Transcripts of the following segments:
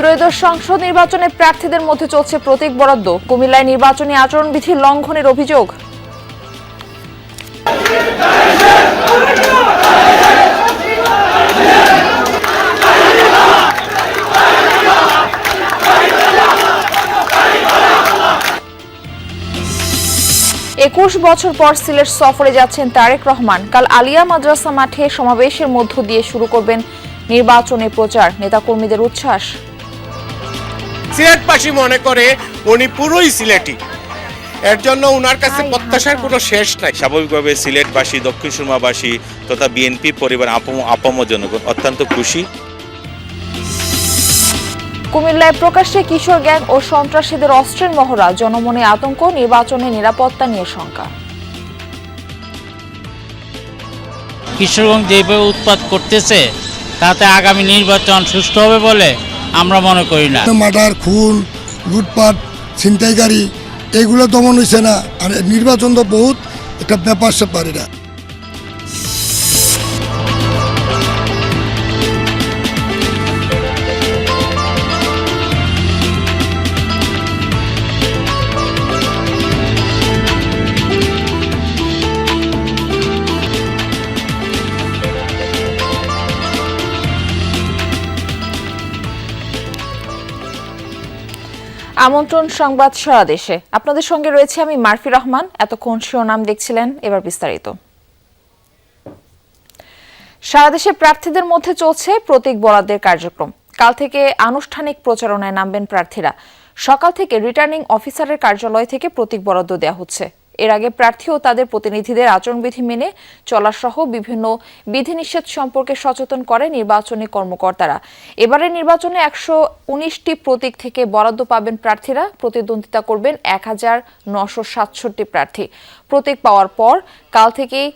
ত্রয়োদশ সংসদ নির্বাচনে প্রার্থীদের মধ্যে চলছে প্রতীক বরাদ্দ। কুমিল্লায় নির্বাচনী আচরণবিধি লঙ্ঘনের অভিযোগ। একুশ বছর পর সিলেট সফরে যাচ্ছেন তারেক রহমান। কাল আলিয়া মাদ্রাসা মাঠে সমাবেশের মধ্য দিয়ে শুরু করবেন নির্বাচনী প্রচার। নেতাকর্মীদের উচ্ছ্বাস। সিলেটবাসী মনে করে উনি পুরোই সিলেটি, এর জন্য উনার কাছে প্রত্যাশার কোনো শেষ নাই। স্বাভাবিকভাবে সিলেটবাসী, দক্ষিণ সুরমাবাসী তথা বিএনপি পরিবার আপামর জনগণ অত্যন্ত খুশি। কুমিল্লায় প্রকাশ্যে কিশোর গ্যাং ও সন্ত্রাসীদের অস্ত্রের মহড়া। জনমনে আতঙ্ক, নির্বাচনে নিরাপত্তা নিয়ে শঙ্কা। কিশোরগঞ্জ যেভাবে উৎপাত করতেছে তাতে আগামী নির্বাচন সুষ্ঠু হবে বলে আমরা মনে করি না। মার্ডার, খুন, লুটপাট, ছিনতাইকারী এগুলো দমন হয়েছে না। আর নির্বাচন তো বহুত একটা ব্যাপার স্যাপার। এটা আমন্ত্রণ সংবাদ সারা দেশে। আপনাদের সঙ্গে রয়েছে আমি মারফি রহমান। এতক্ষণ শিরোনাম দেখছিলেন, এবার বিস্তারিত। সারা দেশে প্রার্থীদের মধ্যে চলছে প্রতীক বরাদ্দের কার্যক্রম। কাল থেকে আনুষ্ঠানিক প্রচারণায় নামবেন প্রার্থীরা। সকাল থেকে রিটার্নিং অফিসারের কার্যালয় থেকে প্রতীক বরাদ্দ দেওয়া হচ্ছে। এর আগে প্রার্থী ও তাদের প্রতিনিধিদের আচরণবিধি মেনে চলা সহ বিভিন্ন বিধিনিষেধ সম্পর্কে সচেতন করে নির্বাচনী কর্মকর্তারা। এবারের নির্বাচনে 119টি প্রতীক থেকে বরাদ্দ পাবেন প্রার্থীরা। প্রতিদ্বন্দ্বিতা করবেন 1967 প্রার্থী। প্রতীক পাওয়ার পর কাল থেকেই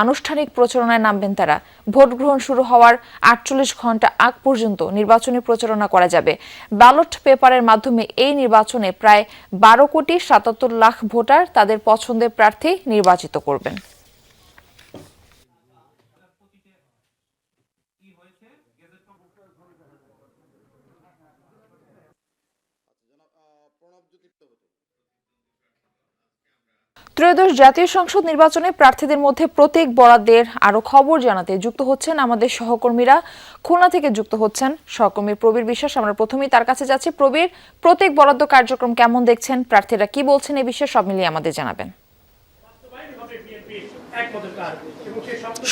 আনুষ্ঠানিক প্রচারণায় নামবেন তারা। ভোট গ্রহণ শুরু হওয়ার 48 ঘন্টা আগ পর্যন্ত নির্বাচনী প্রচারণা করা যাবে। ব্যালট পেপারের মাধ্যমে এই নির্বাচনে প্রায় 12,77,00,000 ভোটার তাদের পছন্দের প্রার্থী নির্বাচিত করবেন। ত্রয়োদশ জাতীয় সংসদ নির্বাচনে প্রার্থীদের মধ্যে প্রতীক বরাদ্দের আরো খবর জানাতে যুক্ত হচ্ছেন আমাদের সহকর্মীরা। খুলনা থেকে যুক্ত হচ্ছেন সহকর্মী প্রবীর বিশ্বাস। আমরা প্রথমেই তার কাছে যাচ্ছি। প্রবীর, প্রতীক বরাদ্দ কার্যক্রম কেমন দেখছেন? প্রার্থীরা কি বলছেন এই বিষয়ে সব মিলিয়ে আমাদের জানাবেন।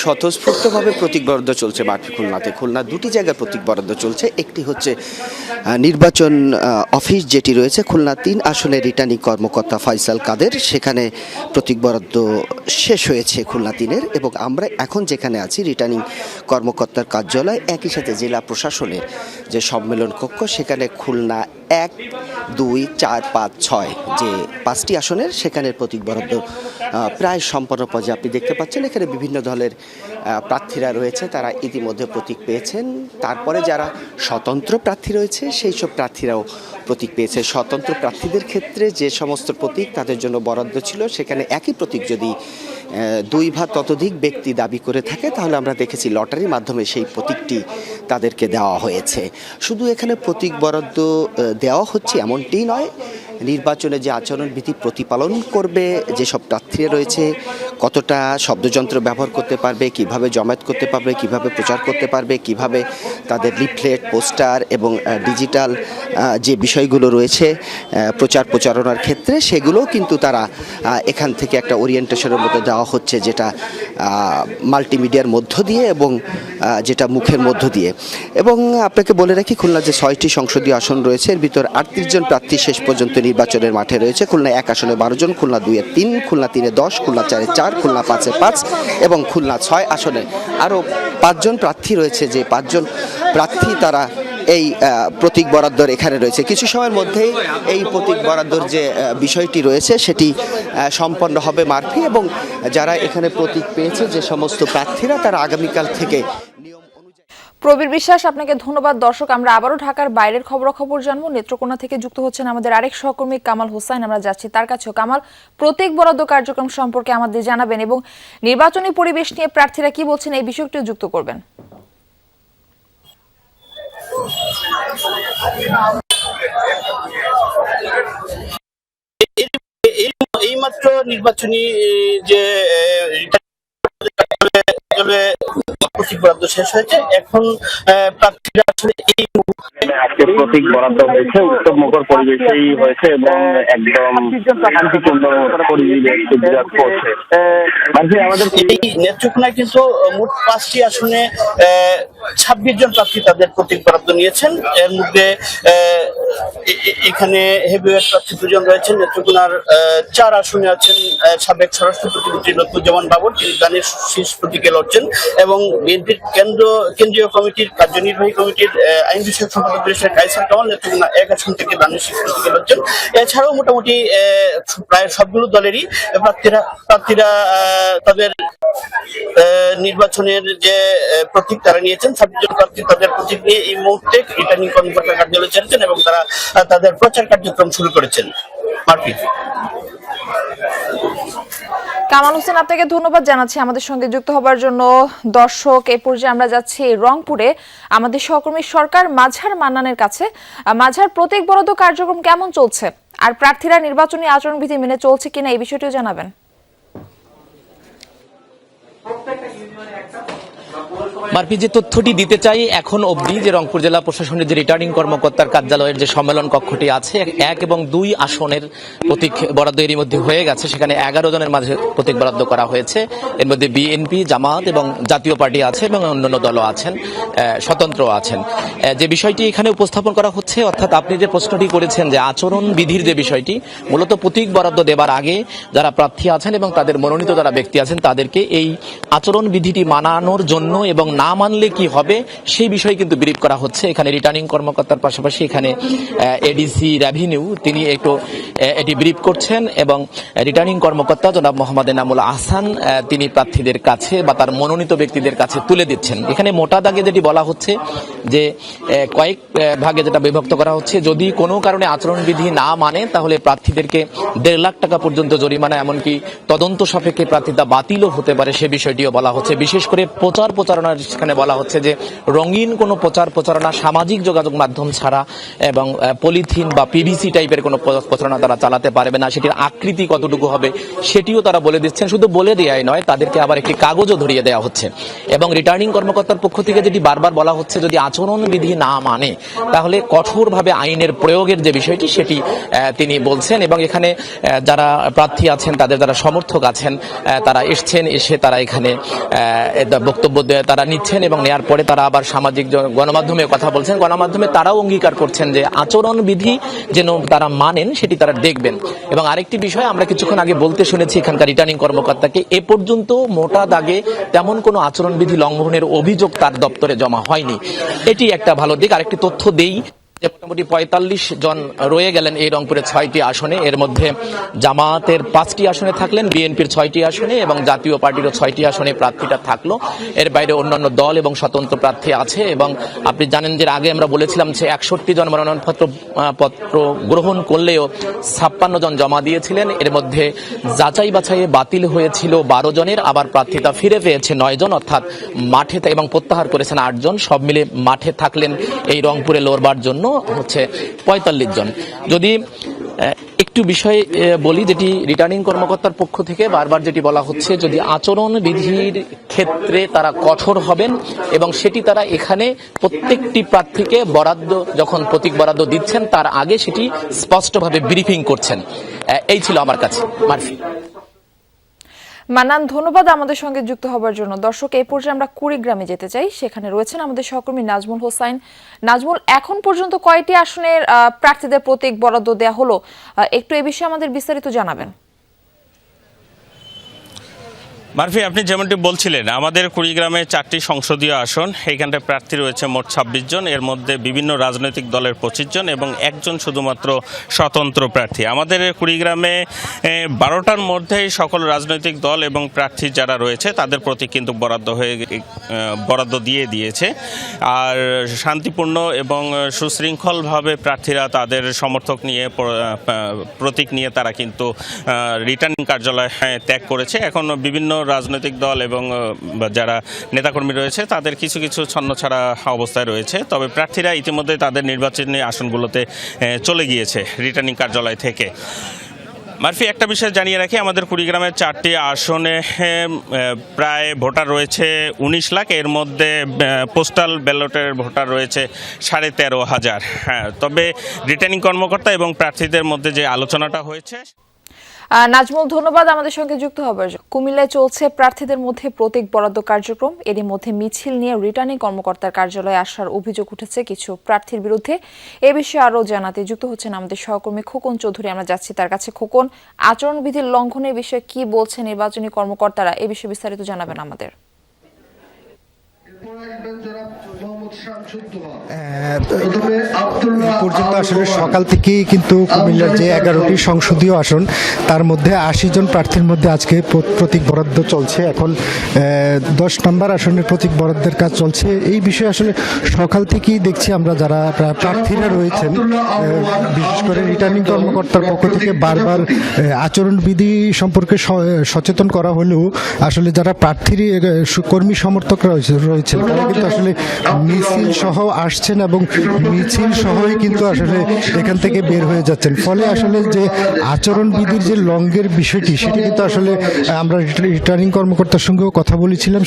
স্বতঃস্ফূর্তভাবে প্রতীক বরাদ্দ চলছে মাঠে খুলনাতে। খুলনা দুটি জায়গায় প্রতীক বরাদ্দ চলছে। একটি হচ্ছে নির্বাচন অফিস যেটি রয়েছে খুলনা 3 আসনের রিটার্নিং কর্মকর্তা ফয়সাল কাদের, সেখানে প্রতীক বরাদ্দ শেষ হয়েছে খুলনা 3-এর। এবং আমরা এখন যেখানে আছি রিটার্নিং কর্মকর্তার কার্যালয়, একই সাথে জেলা প্রশাসনের যে সম্মেলন কক্ষ, সেখানে খুলনা 1, 2, 4, 5, 6 যে 5টি আসনের সেখানের প্রতীক বরাদ্দ প্রায় সম্পন্ন পর্যায়ে আপনি দেখতে পাচ্ছেন। এখানে বিভিন্ন দলের প্রার্থীরা রয়েছে, তারা ইতিমধ্যে প্রতীক পেয়েছেন। তারপরে যারা স্বতন্ত্র প্রার্থী রয়েছে সেই সব প্রার্থীরাও প্রতীক পেয়েছে। স্বতন্ত্র প্রার্থীদের ক্ষেত্রে যে সমস্ত প্রতীক তাদের জন্য বরাদ্দ ছিল, সেখানে একই প্রতীক যদি 2 বা ততোধিক ব্যক্তি দাবি করে থাকে তাহলে আমরা দেখেছি লটারির মাধ্যমে সেই প্রতীকটি তাদেরকে দেওয়া হয়েছে। শুধু এখানে প্রতীক বরাদ্দ দেওয়া হচ্ছে এমনটি নয়, নির্বাচনে যে আচরণবিধি প্রতিপালন করবে যেসব প্রার্থীরা রয়েছে, কতটা শব্দযন্ত্র ব্যবহার করতে পারবে, কিভাবে জমায়েত করতে পারবে, কিভাবে প্রচার করতে পারবে, কিভাবে তাদের লিফলেট, পোস্টার এবং ডিজিটাল যে বিষয়গুলো রয়েছে প্রচার প্রচারণার ক্ষেত্রে, সেগুলোও কিন্তু তারা এখান থেকে একটা ওরিয়েন্টেশনের মধ্যে দেওয়া হচ্ছে, যেটা মাল্টিমিডিয়ার মধ্য দিয়ে এবং যেটা মুখের মধ্য দিয়ে। এবং আপনাকে বলে রাখি, খুলনা যে 6টি সংসদীয় আসন রয়েছে এর ভিতর 38 জন প্রার্থী শেষ পর্যন্ত নির্বাচনের মাঠে রয়েছে। খুলনা 1 আসনে 12 জন, খুলনা 2-এ 3, খুলনা 3-এ 10, খুলনা 4-এ 4, খুলনা 5-এ 5 এবং খুলনা 6 আসনে আরও 5 জন প্রার্থী রয়েছে। যে 5 জন প্রার্থী তারা এই প্রতীক বরাদ্দর এখানে রয়েছে। কিছু সময়ের মধ্যেই এই প্রতীক বরাদ্দর যে বিষয়টি রয়েছে সেটি সম্পন্ন হবে মারফি। এবং যারা এখানে প্রতীক পেয়েছে যে সমস্ত প্রার্থীরা, তারা আগামীকাল থেকে প্রবীর বিশ্বাস, আপনাকে ধন্যবাদ। দর্শক, আমরা আবারও ঢাকার বাইরের খবরাখবর জানবো। নেত্রকোনা থেকে যুক্ত হচ্ছেন আমাদের আরেক সহকর্মী কামাল হোসেন। আমরা যাচ্ছি তার কাছেও। কামাল, প্রতীক বরাদ্দ কার্যক্রম সম্পর্কে আমাদের জানাবেন এবং নির্বাচনী পরিবেশ নিয়ে প্রার্থীরা কি বলছেন এই বিষয়টিও যুক্ত করবেন। এইমাত্র নির্বাচনী যে প্রতীক বরাদ্দ শেষ হয়েছে, এখন প্রার্থীরা আসলে এই আজকে প্রতীক বরাদ্দ হয়েছে, উৎসব মুখর পরিবেশেই হয়েছে এবং একদম শান্তিপূর্ণ পরিবেশ বিরাজ করছে। আমাদের এই নেত্রকোনায় কিন্তু মোট 5টি আসনে 26 জন প্রার্থী তাদের প্রতীক বরাদ্দ নিয়েছেন। এর মধ্যে এখানে হেভিওয়েট প্রার্থী 2 জন রয়েছেন। নেত্রকোনার 4 আসনে আছেন সাবেক স্বরাষ্ট্র প্রতিমন্ত্রী লুৎফুজ্জামান বাবর, তিনি দানের শীষ প্রতীকে লড়ছেন, এবং বিএনপির কেন্দ্রীয় কমিটির কার্যনির্বাহী কমিটির আইন বিষয়ক সম্পাদক কায়সার কামাল নেত্রকোনা 1 আসন থেকে দানের শীষ প্রতীকে লড়ছেন। এছাড়াও মোটামুটি প্রায় সবগুলো দলেরই প্রার্থীরা তাদের নির্বাচনের যে প্রতীক তারা নিয়েছেন। 26 জন প্রার্থী তাদের প্রতীক নিয়ে এই মুহূর্তে রিটার্নিং কর্মকর্তার কার্যালয়ে ছেড়েছেন এবং তারা তাদের প্রচার কার্যক্রম শুরু করেছেন। মার্ফি। কামাল হোসেন, আপনাকে ধন্যবাদ জানাচ্ছি আমাদের সঙ্গে যুক্ত হবার জন্য। দর্শক, এই পর্যায়ে আমরা যাচ্ছি রংপুরে আমাদের সহকর্মী সরকার মাঝার মান্নানের কাছে। মাঝার, প্রতীক বরাদ্দ কার্যক্রম কেমন চলছে, আর প্রার্থীরা নির্বাচনী আচরণবিধি মেনে চলছে কিনা এই বিষয়টিও জানাবেন। মারপি, যে তথ্যটি দিতে চাই, এখন অবধি যে রংপুর জেলা প্রশাসনের যে রিটার্নিং কর্মকর্তার কার্যালয়ের যে সম্মেলন কক্ষটি আছে, 1 এবং 2 আসনের প্রতীক বরাদ্দ এরই মধ্যে হয়ে গেছে। সেখানে 11 জনের মাঝে প্রতীক বরাদ্দ করা হয়েছে। এর মধ্যে বিএনপি, জামাত এবং জাতীয় পার্টি আছে এবং অন্যান্য দলও আছেন, স্বতন্ত্র আছেন। যে বিষয়টি এখানে উপস্থাপন করা হচ্ছে, অর্থাৎ আপনি যে প্রশ্নটি করেছেন যে আচরণ বিধির যে বিষয়টি, মূলত প্রতীক বরাদ্দ দেবার আগে যারা প্রার্থী আছেন এবং তাদের মনোনীত যারা ব্যক্তি আছেন তাদেরকে এই আচরণ বিধিটি মানানোর জন্য এবং না মানলে কি হবে সেই বিষয়ে কিন্তু ব্রিফ করা হচ্ছে। এখানে রিটার্নিং কর্মকর্তার পাশাপাশি এখানে এডিসি রেভিনিউ তিনি একটু এটি ব্রিফ করছেন, এবং রিটার্নিং কর্মকর্তা জনাব মোহাম্মদ এনামুল আহসান তিনি প্রার্থীদের কাছে বা তার মনোনীত ব্যক্তিদের কাছে তুলে দিচ্ছেন। এখানে মোটা দাগে যেটি বলা হচ্ছে যে কয়েক ভাগে যেটা বিভক্ত করা হচ্ছে, যদি কোনো কারণে আচরণবিধি না মানে তাহলে প্রার্থীদেরকে 1.5 লাখ টাকা পর্যন্ত জরিমানা, এমনকি তদন্ত সাপেক্ষে প্রার্থিতা বাতিলও হতে পারে সে বিষয়টিও বলা হচ্ছে। বিশেষ করে প্রচারণার সেখানে বলা হচ্ছে যে রঙিন কোনো প্রচারণা সামাজিক যোগাযোগ মাধ্যম ছাড়া এবং পলিথিন বা পিভিসি টাইপের কোনো প্রচারণা তারা চালাতে পারবে না। সেটির আকৃতি কতটুকু হবে সেটিও তারা বলে দিচ্ছেন। শুধু বলে দেওয়াই নয়, তাদেরকে আবার একটি কাগজও ধরিয়ে দেওয়া হচ্ছে। এবং রিটার্নিং কর্মকর্তার পক্ষ থেকে যেটি বারবার বলা হচ্ছে, যদি আচরণবিধি না মানে তাহলে কঠোরভাবে আইনের প্রয়োগের যে বিষয়টি সেটি তিনি বলছেন। এবং এখানে যারা প্রার্থী আছেন, তাদের যারা সমর্থক আছেন, তারা এসে তারা এখানে বক্তব্য তারা নিচ্ছেন এবং নেয়ার পরে তারা আবার সামাজিক গণমাধ্যমে কথা বলছেন। গণমাধ্যমে তারাও অঙ্গীকার করছেন যে আচরণবিধি যেন তারা মানেন সেটি তারা দেখবেন। এবং আরেকটি বিষয় আমরা কিছুক্ষণ আগে বলতে শুনেছি এখানকার রিটার্নিং কর্মকর্তাকে, এ পর্যন্ত মোটা দাগে তেমন কোনো আচরণবিধি লঙ্ঘনের অভিযোগ তার দপ্তরে জমা হয়নি। এটি একটা ভালো দিক। আরেকটি তথ্য দেই যে মোটামুটি 45 জন রয়ে গেলেন এই রংপুরের 6টি আসনে। এর মধ্যে জামাতের 5টি আসনে থাকলেন, বিএনপির 6টি আসনে এবং জাতীয় পার্টিরও 6টি আসনে প্রার্থীটা থাকলো। এর বাইরে অন্যান্য দল এবং স্বতন্ত্র প্রার্থী আছে। এবং আপনি জানেন যে আগে আমরা বলেছিলাম যে 61 জন মনোনয়নপত্র গ্রহণ করলেও 56 জন জমা দিয়েছিলেন। এর মধ্যে যাচাই বাছাইয়ে বাতিল হয়েছিল 12 জনের, আবার প্রার্থীতা ফিরে পেয়েছে 9 জন, অর্থাৎ মাঠে এবং প্রত্যাহার করেছেন 8 জন। সব মিলে মাঠে থাকলেন এই রংপুরে লড়বার জন্য হচ্ছে 45 জন। যদি একটু বিষয় বলি, যেটি রিটার্নিং কর্মকর্তার পক্ষ থেকে বারবার যেটি বলা হচ্ছে, যদি আচরণ বিধির ক্ষেত্রে তারা কঠোর হবেন এবং সেটি তারা এখানে প্রত্যেকটি প্রার্থীকে বরাদ্দ যখন প্রতীক বরাদ্দ দিচ্ছেন তার আগে সেটি স্পষ্টভাবে ব্রিফিং করছেন। এই ছিল আমার কাছে। মারফি। মান্নান, ধন্যবাদ আমাদের সঙ্গে যুক্ত হবার জন্য। দর্শক, এই পর্যায়ে আমরা কুড়িগ্রামে যেতে চাই। সেখানে রয়েছেন আমাদের সহকর্মী নাজমুল হোসাইন। নাজমুল, এখন পর্যন্ত কয়টি আসনের প্রার্থীদের প্রতীক বরাদ্দ দেওয়া হলো, একটু এই বিষয়ে আমাদের বিস্তারিত জানাবেন। মারফি, আপনি যেমনটি বলছিলেন, আমাদের কুড়িগ্রামে 4টি সংসদীয় আসন, এইখানটায় প্রার্থী রয়েছে মোট 26 জন। এর মধ্যে বিভিন্ন রাজনৈতিক দলের 25 জন এবং 1 জন শুধুমাত্র স্বতন্ত্র প্রার্থী। আমাদের কুড়িগ্রামে 12টার মধ্যেই সকল রাজনৈতিক দল এবং প্রার্থী যারা রয়েছে তাদের প্রতীক কিন্তু বরাদ্দ দিয়ে দিয়েছে। আর শান্তিপূর্ণ এবং সুশৃঙ্খলভাবে প্রার্থীরা তাদের সমর্থক নিয়ে প্রতীক নিয়ে তারা কিন্তু রিটার্নিং কার্যালয় ত্যাগ করেছে। এখন বিভিন্ন রাজনৈতিক দল এবং যারা নেতাকর্মী রয়েছে তাদের কিছু কিছু ছন্নছাড়া অবস্থায় রয়েছে। তবে প্রার্থীরা ইতিমধ্যে তাদের নির্বাচনী আসনগুলোতে চলে গিয়েছে রিটার্নিং কার্যালয় থেকে। মারফি, একটা বিষয় জানিয়ে রাখি, আমাদের কুড়িগ্রামের 4টি আসনে প্রায় ভোটার রয়েছে 19 লাখ। এর মধ্যে পোস্টাল ব্যালটের ভোটার রয়েছে 13,500। হ্যাঁ, তবে রিটার্নিং কর্মকর্তা এবং প্রার্থীদের মধ্যে যে আলোচনাটা হয়েছে। নাজমুল, ধন্যবাদ আমাদের সঙ্গে যুক্ত হবার জন্য। কুমিল্লায় চলছে প্রার্থীদের মধ্যে প্রতীক বরাদ্দ কার্যক্রম। এরই মধ্যে মিছিল নিয়ে রিটার্নিং কর্মকর্তার কার্যালয়ে আসার অভিযোগ উঠেছে কিছু প্রার্থীর বিরুদ্ধে। এ বিষয়ে আরও জানাতে যুক্ত হচ্ছেন আমাদের সহকর্মী খোকন চৌধুরী। আমরা যাচ্ছি তার কাছে। খোকন, আচরণবিধির লঙ্ঘনের বিষয়ে কি বলছে নির্বাচনী কর্মকর্তারা, এ বিষয়ে বিস্তারিত জানাবেন আমাদের। পর্যন্ত আসলে সকাল থেকেই কিন্তু কুমিল্লার যে 11টি সংসদীয় আসন তার মধ্যে 80 জন প্রার্থীর মধ্যে আজকে প্রতীক বরাদ্দ চলছে। এখন 10 নম্বর আসনের প্রতীক বরাদ্দের কাজ চলছে। এই বিষয়ে আসলে সকাল থেকেই দেখছি আমরা যারা প্রার্থীরা রয়েছেন, বিশেষ করে রিটার্নিং কর্মকর্তার পক্ষ থেকে বারবার আচরণবিধি সম্পর্কে সচেতন করা হলেও আসলে যারা প্রার্থীর কর্মী সমর্থকরা রয়েছেন তারা কিন্তু আসলে মিছিল সহ আসছেন এবং মিছিল সহই কিন্তু আসলে এখান থেকে বের হয়ে যাচ্ছেন। ফলে আসলে যে আচরণবিধির যে লঙ্ঘের বিষয়টি সেটি কিন্তু আসলে আমরা রিটার্নিং কর্মকর্তার সঙ্গেও কথা বলেছিলাম।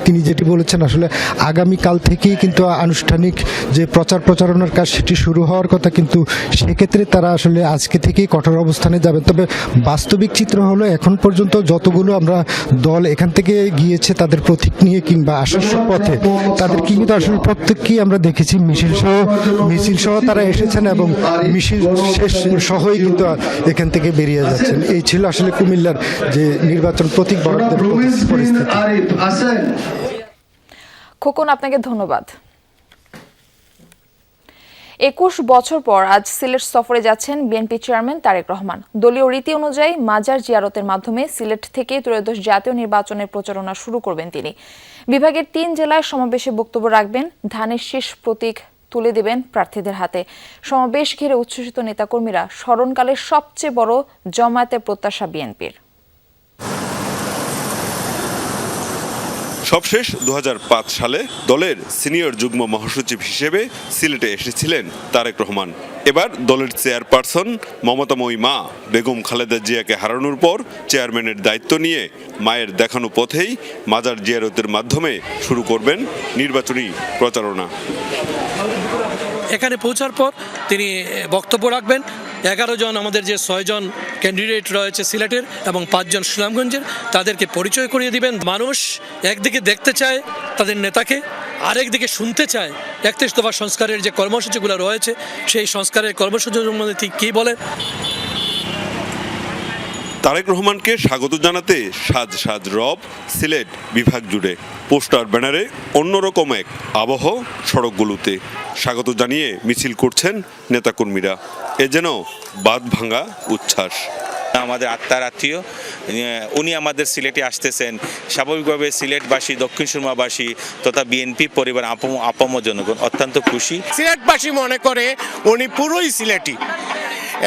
তিনি যেটি বলেছেন আসলে আগামীকাল থেকেই কিন্তু আনুষ্ঠানিক যে প্রচারণার কাজ সেটি শুরু হওয়ার কথা, কিন্তু সেক্ষেত্রে তারা আসলে আজকে থেকেই কঠোর অবস্থানে যাবে। তবে বাস্তবিক চিত্র হলো এখন পর্যন্ত যতগুলো আমরা দল এখান থেকে গিয়েছে তাদের প্রতীক নিয়ে কিংবা আসার পথে তাদের কিন্তু আসলে প্রত্যেককেই আমরা দেখেছি মিছিল সহ তারা এসেছেন এবং মিছিল শেষ সহই কিন্তু এখান থেকে বেরিয়ে যাচ্ছেন। এই ছিল আসলে কুমিল্লার যে নির্বাচন প্রতীক বরাদ্দের পরিস্থিতি। খোকন, আপনাকে ধন্যবাদ। 21 বছর পর আজ সিলেট সফরে যাচ্ছেন বিএনপি চেয়ারম্যান তারেক রহমান। দলীয় রীতি অনুযায়ী মাজার জিয়ারতের মাধ্যমে সিলেট থেকে ত্রয়োদশ জাতীয় নির্বাচনের প্রচারণা শুরু করবেন তিনি। বিভাগের 3 জেলায় সমাবেশে বক্তব্য রাখবেন। ধানের শীষ প্রতীক তুলে দেবেন প্রার্থীদের হাতে। সমাবেশ ঘিরে উচ্ছ্বসিত নেতাকর্মীরা। স্মরণকালের সবচেয়ে বড় জমায়েতের প্রত্যাশা বিএনপির। সবশেষ 2005 সালে দলের সিনিয়র যুগ্ম মহাসচিব হিসেবে সিলেটে এসেছিলেন তারেক রহমান। এবার দলের চেয়ারপারসন মমতাময়ী মা বেগম খালেদা জিয়াকে হারানোর পর চেয়ারম্যানের দায়িত্ব নিয়ে মায়ের দেখানো পথেই মাজার জিয়ারতের মাধ্যমে শুরু করবেন নির্বাচনী প্রচারণা। এখানে পৌঁছার পর তিনি বক্তব্য রাখবেন। 11 জন আমাদের যে 6 জন ক্যান্ডিডেট রয়েছে সিলেটের এবং 5 জন সুনামগঞ্জের, তাদেরকে পরিচয় করিয়ে দিবেন। মানুষ একদিকে দেখতে চায় তাদের নেতাকে, আরেকদিকে শুনতে চায় 31 দফা সংস্কারের যে কর্মসূচিগুলো রয়েছে সেই সংস্কারের কর্মসূচির মধ্যে ঠিক কী বলে। তারেক রহমানকে স্বাগত জানাতে সাজ সাজ রব সিলেট বিভাগ জুড়ে। পোস্টার ব্যানারে অন্যরকম এক আবহ সড়কগুলোতে। স্বাগত জানিয়ে মিছিল করছেন নেতাকর্মীরা। এ যেন বাঁধ ভাঙা উচ্ছ্বাস। আমাদের আত্মার আত্মীয়, উনি আমাদের সিলেটে আসতেছেন। স্বাভাবিকভাবে সিলেটবাসী, দক্ষিণ সুরমাবাসী তথা বিএনপি পরিবার আপম জনগণ অত্যন্ত খুশি। সিলেটবাসী মনে করে উনি পুরোই সিলেটি,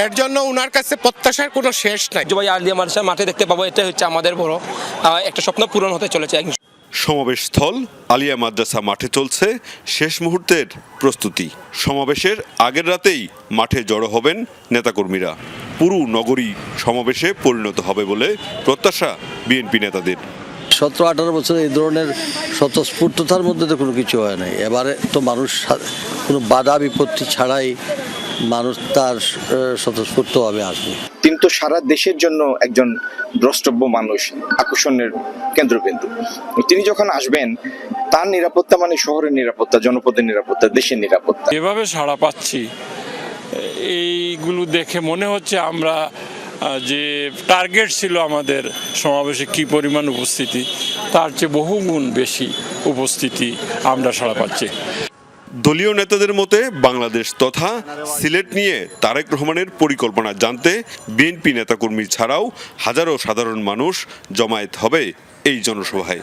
এর জন্য উনার কাছে প্রত্যাশার কোনো শেষ নাই। জবাই আলিয়া মাদ্রাসা মাঠে দেখতে পাবো, এটা হচ্ছে আমাদের বড় একটা স্বপ্ন পূরণ হতে চলেছে। সমাবেশস্থল আলিয়া মাদ্রাসা মাঠে চলছে শেষ মুহূর্তের প্রস্তুতি। সমাবেশের আগের রাতেই মাঠে জড়ো হবেন নেতাকর্মীরা। পুরো নগরী সমাবেশে পরিণত হবে বলে প্রত্যাশা বিএনপি নেতাদের। 17-18 বছর এই ধরনের স্বতঃস্ফূর্ততার মধ্যে তো কোনো কিছু হয় নাই। এবারে তো মানুষ কোনো বাধা বিপত্তি ছাড়াই মানুষ তার স্বতঃস্ফূর্তভাবে আসবে। তিনি তো সারা দেশের জন্য একজন দ্রষ্টব্য মানুষ, আকর্ষণের কেন্দ্রবিন্দু। তিনি যখন আসবেন তার নিরাপত্তা মানে শহরের নিরাপত্তা, জনপদের নিরাপত্তা, দেশের নিরাপত্তা। এভাবে সাড়া পাচ্ছি, এইগুলো দেখে মনে হচ্ছে আমরা যে টার্গেট ছিল আমাদের সমাবেশে কি পরিমাণ উপস্থিতি, তার চেয়ে বহুগুণ বেশি উপস্থিতি আমরা সাড়া পাচ্ছি। দলীয় নেতাদের মতে বাংলাদেশ তথা সিলেট নিয়ে তারেক রহমানের পরিকল্পনা জানতে বিএনপি নেতাকর্মী ছাড়াও হাজারো সাধারণ মানুষ জমায়েত হবে এই জনসভায়।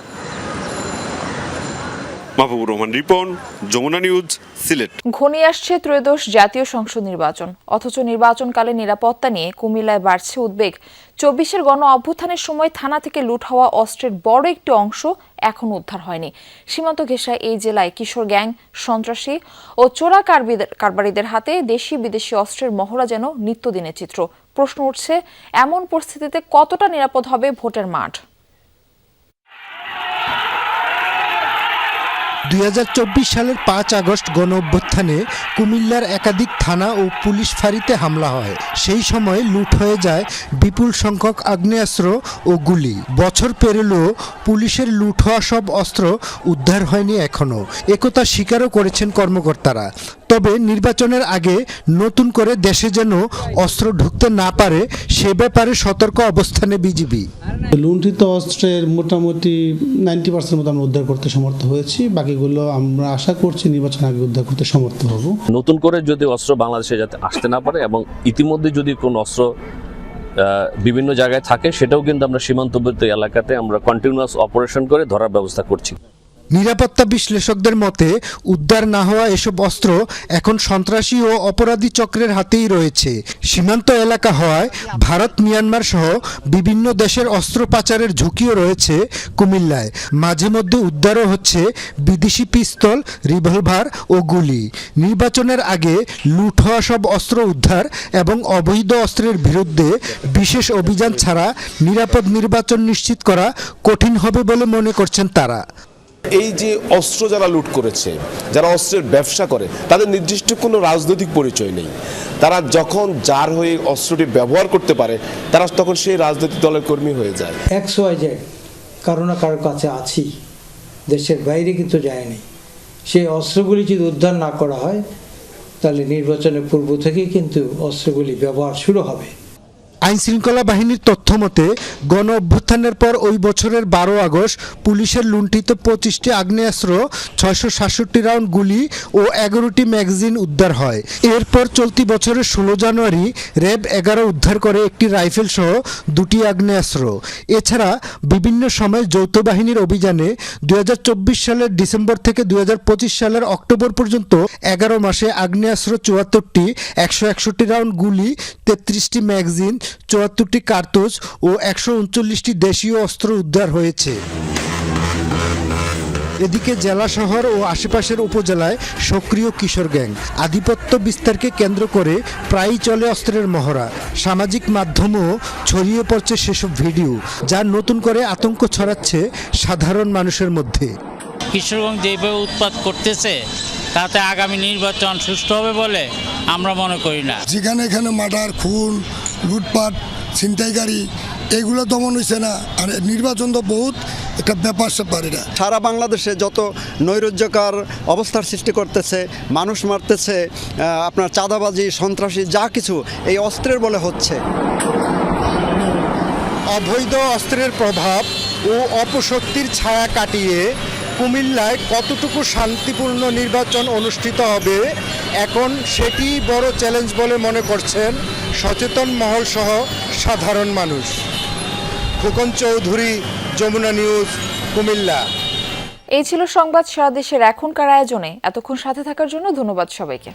মাহবুবুর রহমান রিপন, যমুনা নিউজ, সিলেট। ঘনিয়ে আসছে ত্রয়োদশ জাতীয় সংসদ নির্বাচন, অথচ নির্বাচনকালে নিরাপত্তা নিয়ে কুমিল্লায় বাড়ছে উদ্বেগ। 24-এর গণ অভ্যুত্থানের সময় থানা থেকে লুট হওয়া অস্ত্রের বড় একটি অংশ এখন উদ্ধার হয়নি। সীমান্ত ঘেঁষা এই জেলায় কিশোর গ্যাং, সন্ত্রাসী ও চোরা কারবারিদের হাতে দেশি বিদেশি অস্ত্রের মহড়া যেন নিত্যদিনের চিত্র। প্রশ্ন উঠছে, এমন পরিস্থিতিতে কতটা নিরাপদ হবে ভোটের মাঠ? 2024 সালের 5 আগস্ট গণ অভ্যুত্থানে কুমিল্লার একাধিক থানা ও পুলিশ ফাঁড়িতে হামলা হয়। সেই সময় লুট হয়ে যায় বিপুল সংখ্যক আগ্নেয়াস্ত্র ও গুলি। বছর পেরোলেও পুলিশের লুট হওয়া সব অস্ত্র উদ্ধার হয়নি এখনো। একথা স্বীকারও করেছেন কর্মকর্তারা। তবে নির্বাচনের আগে নতুন করে দেশে যেন অস্ত্র ঢুকতে না পারে সে ব্যাপারে সতর্ক অবস্থানে বিজিবি। লুণ্ঠিত অস্ত্রের মোটামুটি 90% মতো আমরা উদ্ধার করতে সমর্থ হয়েছি, বাকিগুলো আমরা আশা করছি নির্বাচন আগে উদ্ধার করতে সমর্থ হব। নতুন করে যদি অস্ত্র বাংলাদেশে যাতে আসতে না পারে এবং ইতিমধ্যে যদি কোনো অস্ত্র বিভিন্ন জায়গায় থাকে সেটাও কিন্তু আমরা সীমান্তবর্তী এলাকাতে আমরা কন্টিনিউয়াস অপারেশন করে ধরার ব্যবস্থা করছি। নিরাপত্তা বিশ্লেষকদের মতে উদ্ধার না হওয়া এসব অস্ত্র এখন সন্ত্রাসী ও অপরাধী চক্রের হাতেই রয়েছে। সীমান্ত এলাকা হওয়ায় ভারত, মিয়ানমার সহ বিভিন্ন দেশের অস্ত্র পাচারের ঝুঁকিও রয়েছে কুমিল্লায়। মাঝে মধ্যে উদ্ধারও হচ্ছে বিদেশি পিস্তল, রিভলভার ও গুলি। নির্বাচনের আগে লুট হওয়া সব অস্ত্র উদ্ধার এবং অবৈধ অস্ত্রের বিরুদ্ধে বিশেষ অভিযান ছাড়া নিরাপদ নির্বাচন নিশ্চিত করা কঠিন হবে বলে মনে করছেন তারা। এই যে অস্ত্র যারা লুট করেছে, যারা অস্ত্রের ব্যবসা করে, তাদের নির্দিষ্ট কোনো রাজনৈতিক পরিচয় নেই। তারা যখন যার হয়ে অস্ত্রটি ব্যবহার করতে পারে তারা তখন সেই রাজনৈতিক দলের কর্মী হয়ে যায়। XYZ কারো না কারোর কাছে আছি, দেশের বাইরে কিন্তু যায়নি। সেই অস্ত্রগুলি যদি উদ্ধার না করা হয় তাহলে নির্বাচনের পূর্ব থেকেই কিন্তু অস্ত্রগুলি ব্যবহার শুরু হবে। আইন শৃঙ্খলা বাহিনীর তথ্য মতে গণ অভ্যুত্থানের পর ওই বছরের 12 আগস্ট পুলিশের লুণ্ঠিত 25টি আগ্নেয়াস্ত্র, 667 রাউন্ড গুলি ও 11টি ম্যাগাজিন উদ্ধার হয়। এরপর চলতি বছরের 16 জানুয়ারি র্যাব 11 উদ্ধার করে একটি রাইফেল সহ 2টি আগ্নেয়াস্ত্র। এছাড়া বিভিন্ন সময় যৌথ বাহিনীর অভিযানে 2024 সালের ডিসেম্বর থেকে 2025 সালের অক্টোবর পর্যন্ত 11 মাসে আগ্নেয়াস্ত্র 74টি, 161 রাউন্ড গুলি, 33টি ম্যাগাজিন, 74টি কার্তুজ ও 139টি দেশীয় অস্ত্র উদ্ধার হয়েছে। এদিকে জেলা শহর ও আশেপাশের উপজেলায় সক্রিয় কিশোর গ্যাং। আধিপত্য বিস্তারকে কেন্দ্র করে প্রায়ই চলে অস্ত্রের মহড়া। সামাজিক মাধ্যমেও ছড়িয়ে পড়ছে সেসব ভিডিও, যা নতুন করে আতঙ্ক ছড়াচ্ছে সাধারণ মানুষের মধ্যে। কিশোরগঞ্জ যেভাবে উৎপাত করতেছে তাতে আগামী নির্বাচন সুষ্ঠু হবে বলে আমরা মনে করি না। যেখানে এখানে মার্ডার, খুন, লুটপাট, ছিনতাইকারী এগুলো দমন হয়েছে না, আর নির্বাচন তো বহুত একটা ব্যাপার স্যাপার। এটা সারা বাংলাদেশে যত নৈরাজ্যকর অবস্থার সৃষ্টি করতেছে, মানুষ মারতেছে, আপনার চাঁদাবাজি, সন্ত্রাসী যা কিছু এই অস্ত্রের বলে হচ্ছে। অবৈধ অস্ত্রের প্রভাব ও অপশক্তির ছায়া কাটিয়ে কুমিল্লায় কতটুকু শান্তিপূর্ণ নির্বাচন অনুষ্ঠিত হবে এখন সেটি বড় চ্যালেঞ্জ বলে মনে করছেন সচেতন মহল সহ সাধারণ মানুষ। খোকন চৌধুরী, যমুনা নিউজ, কুমিল্লা। এই ছিল সংবাদ সারা দেশের এখনকার আয়োজনে। এতক্ষণ সাথে থাকার জন্য ধন্যবাদ সবাইকে।